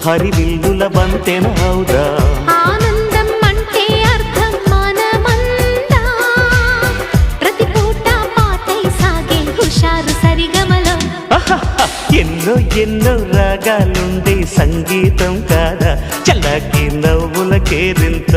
హరివిల్లుల బంతెన అవుదా ఆనందం అంటే అర్థం మనమందా ప్రతి పూట పాటై సాగే హుషారు సరిగమలో ఎన్నో ఎన్నో రాగాలుండే సంగీతం కాదా చల్లకి నవ్వుల కేరింత